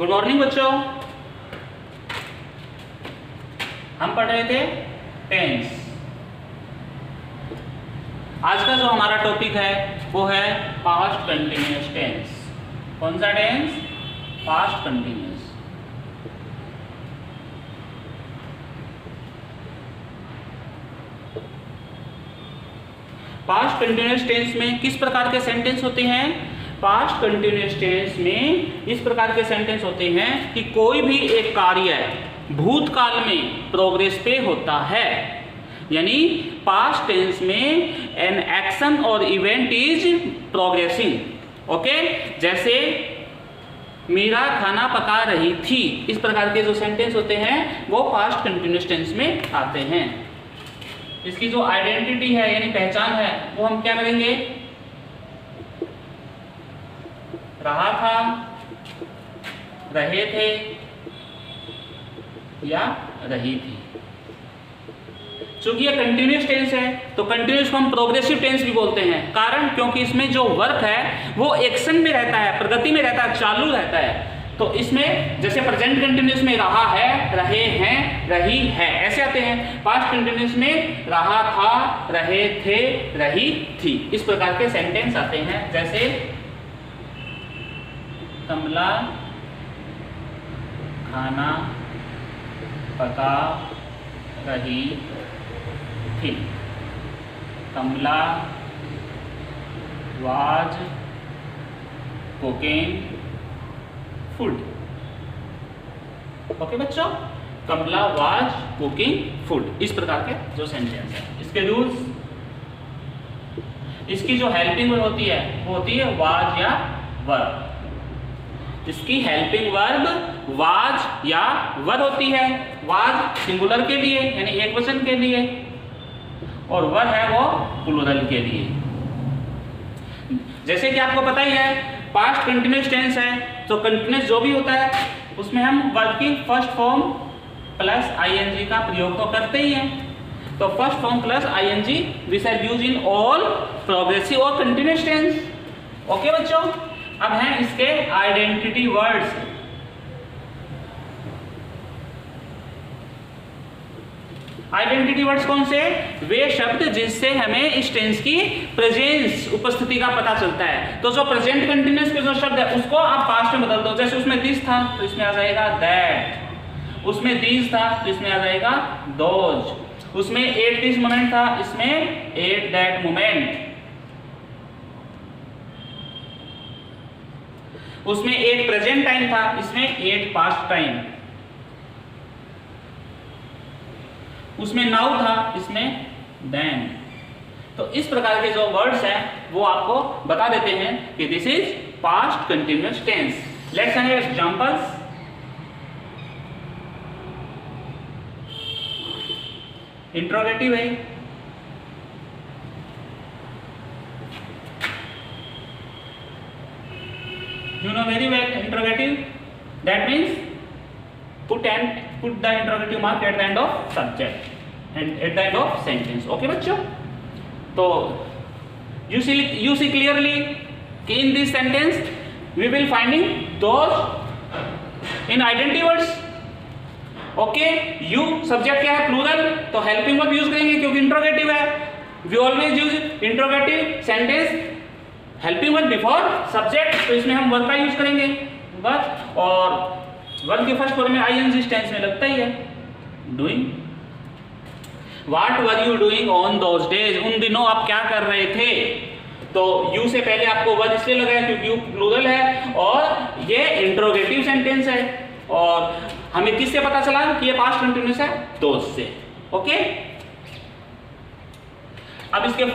Good morning बच्चों। हम पढ़ रहे थे टेंस। आज का जो हमारा टॉपिक है वो है पास्ट कंटिन्यूअस टेंस। कौन सा tense? Past continuous. Past continuous tense में किस प्रकार के सेंटेंस होते हैं? पास्ट कंटिन्यूअस टेंस में इस प्रकार के सेंटेंस होते हैं कि कोई भी एक कार्य भूतकाल में प्रोग्रेस पे होता है, यानी पास्ट टेंस में एन एक्शन और इवेंट इज प्रोग्रेसिंग। ओके, जैसे मीरा खाना पका रही थी, इस प्रकार के जो सेंटेंस होते हैं वो पास्ट कंटिन्यूअस टेंस में आते हैं। इसकी जो आइडेंटिटी है यानी पहचान है वो हम क्या करेंगे? रहा था, रहे थे या रही थी। चूंकि ये कंटिन्यूअस टेंस है तो कंटिन्यूअस को हम प्रोग्रेसिव टेंस भी बोलते हैं। कारण क्योंकि इसमें जो वर्क है वो एक्शन में रहता है, प्रगति में रहता है, चालू रहता है। तो इसमें जैसे प्रेजेंट कंटिन्यूअस में रहा है, रहे हैं, रही है, ऐसे आते हैं। पास्ट कंटिन्यूअस में रहा था, रहे थे, रही थी, इस प्रकार के सेंटेंस आते हैं। जैसे कमला खाना पका रही थी। कमला वाज कुकिंग फूड। ओके बच्चों, कमला वाज कुकिंग फूड, इस प्रकार के जो सेंटेंस है। इसके रूल्स, इसकी जो हेल्पिंग वर्ब होती है वो होती है वाज या वर। इसकी हेल्पिंग वर्ब वाज या वर होती है। वाज सिंगुलर के लिए यानी एक वचन के लिए और वर है वो प्लूरल के लिए। जैसे कि आपको पता ही है पास्ट कंटिन्यूअस टेंस है तो कंटिन्यूअस जो भी होता है उसमें हम वर्ब की फर्स्ट फॉर्म प्लस आईएनजी का प्रयोग तो करते ही हैं। तो first form plus ING this are used in all progressive और कंटिन्यूअस टेंस। ओके बच्चों, अब हैं इसके आइडेंटिटी वर्ड्स। आइडेंटिटी वर्ड्स कौन से? वे शब्द जिससे हमें इस टेंस की प्रेजेंस, उपस्थिति का पता चलता है। तो जो प्रेजेंट कंटिन्यूअस के जो शब्द है उसको आप पास्ट में बदल दो। जैसे उसमें दिस था तो इसमें आ जाएगा दैट, उसमें दीज था तो इसमें आ जाएगा दोज, उसमें एट दिस मोमेंट था इसमें एट दैट मोमेंट, उसमें एट प्रेजेंट टाइम था इसमें एट पास्ट टाइम, उसमें नाउ था इसमें देन। तो इस प्रकार के जो वर्ड्स हैं वो आपको बता देते हैं कि this is past continuous tense. Let's have examples. Interrogative है, you know very well interrogative, that means put the interrogative mark at the end of subject and at the end of sentence. Okay बच्चों, तो you see clearly कि in this sentence we will finding those in identity words. Okay, you subject क्या है? plural, तो helping verb use करेंगे क्योंकि interrogative है। we always use interrogative sentence helping verb before subject, तो इसमें हम वर्ब का यूज करेंगे वर्ब, और वर्ब के फर्स्ट फॉर्म में आईएनजी टेंस में लगता ही है। Doing, what were you doing on those days, उन दिनों आप क्या कर रहे थे। तो यू से पहले आपको वर्ब इसलिए लगाया क्योंकि यू प्लूरल है और ये इंट्रोगेटिव सेंटेंस है। और हमें किससे पता चला कि ये पास्ट कंटिन्यूअस है? दोज से। ओके, अब इसके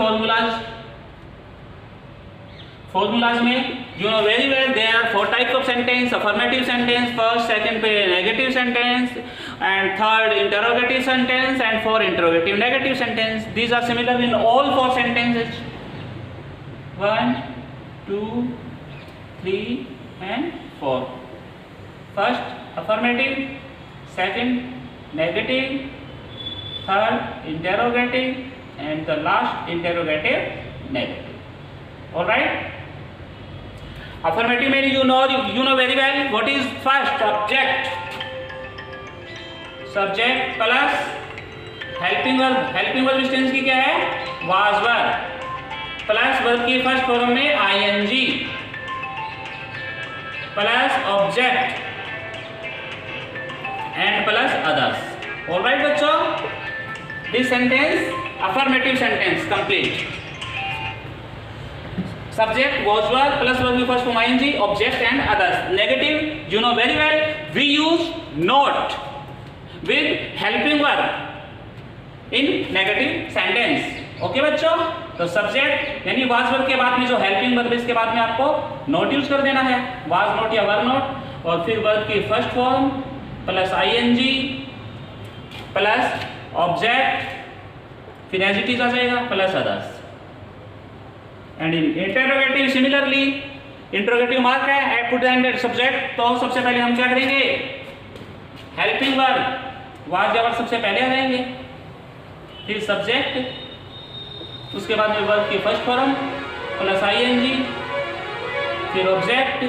फॉर्मूलाज में you know very well there are 4 types of sentence. Affirmative sentence first, second पे negative sentence and third interrogative sentence and 4 interrogative negative sentence. These are similar in all 4 sentences 1 2 3 and 4। First affirmative, second negative, third interrogative and the last interrogative negative. Alright, Affirmative meaning you know very well what is first subject. Subject plus helping verb. Helping verb इस tense की क्या है? was verb plus verb की first form में ing plus object and plus others. Alright बच्चों, this sentence affirmative sentence complete. Subject was verb plus verb की first form ing, object and others. Negative you know very well. We use not with helping verb in negative sentence. Okay बच्चों, तो subject यानी was verb के बाद में जो helping verb है इसके बाद में आपको not यूज कर देना है, was not या were not, और फिर verb की first form plus ing plus object फिर as it is आ जाएगा plus others. And in interrogative similarly interrogative mark है एट पुट द सब्जेक्ट. तो सबसे पहले हम क्या करेंगे? हेल्पिंग वर्ब वाज या वर्ब सबसे पहले आ जाएंगे, फिर सब्जेक्ट, उसके बाद में वर्ब की फर्स्ट फॉर्म प्लस ing, फिर ऑब्जेक्ट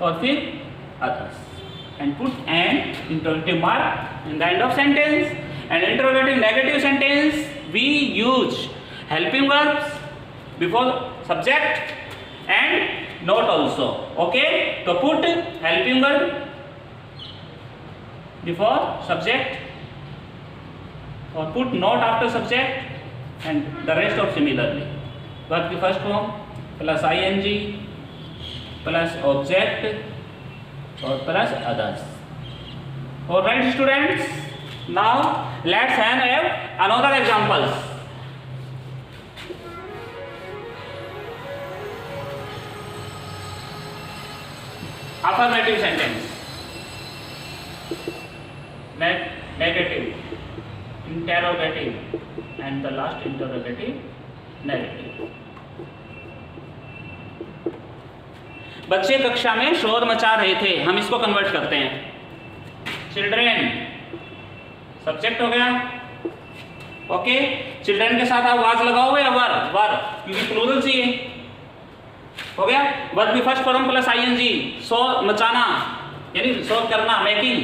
और फिर others. And put an interrogative mark in the end of sentence. And interrogative negative sentence we use helping verbs before subject and not also. Okay, so put helping verb before subject or put not after subject and the rest of similarly. Verb की first form plus ing plus object और plus others. All right students, now let's have another examples. Affirmative sentence, negative, interrogative, and the last interrogative, negative. बच्चे कक्षा में शोर मचा रहे थे, हम इसको कन्वर्ट करते हैं. चिल्ड्रेन सब्जेक्ट हो गया. ओके, चिल्ड्रेन के साथ आप वाज लगाओ या वर्ब, क्योंकि प्लूरल चाहिए. हो गया. वर्ब की फर्स्ट फॉर्म प्लस ing, शोर मचाना यानी शोर करना, making.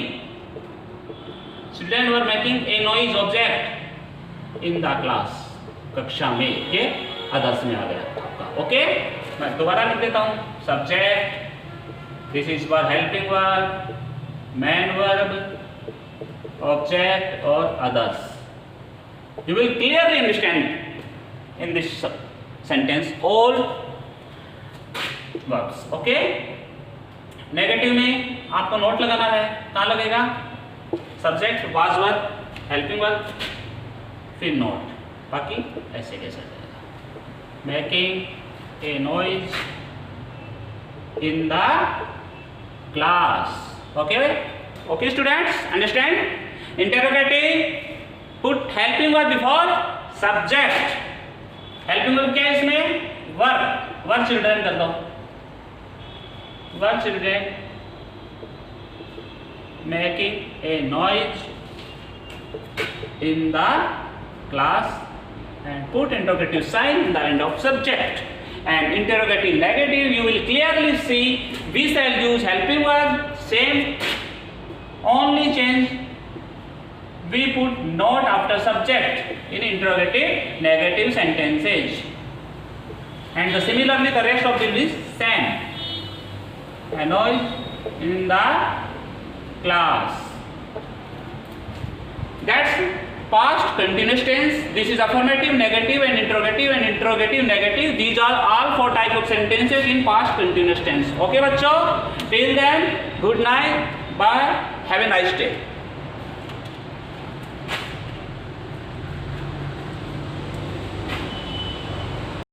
Children were making a noise object in the class, कक्षा में. ये अदर्स में आ गया आपका. ओके, मैं दोबारा लिख देता हूं. Subject, this is verb, helping verb, main verb, object और others. You will clearly understand in this sentence all verbs. Okay, negative में आपको नोट लगाना है. कहाँ लगेगा? Subject, was verb, helping verb, फिर नोट. बाकी ऐसे कैसे जाएगा? Making a noise in the class. Okay okay students, understand? Interrogative put helping verb before subject. Helping verb क्या है इसमें? वर्ब चिल्ड्रन कर दो. One children making a noise in the class and put interrogative sign in the end of subject. And interrogative negative you will clearly see we shall use helping verb, same, only change we put not after subject in interrogative negative sentences. And similarly the rest of them is same. A noise in the class. That's past continuous tense. This is affirmative, negative and interrogative negative. These are all 4 types of sentences in past continuous tense. Okay बच्चों, till then good night, bye, have a nice day.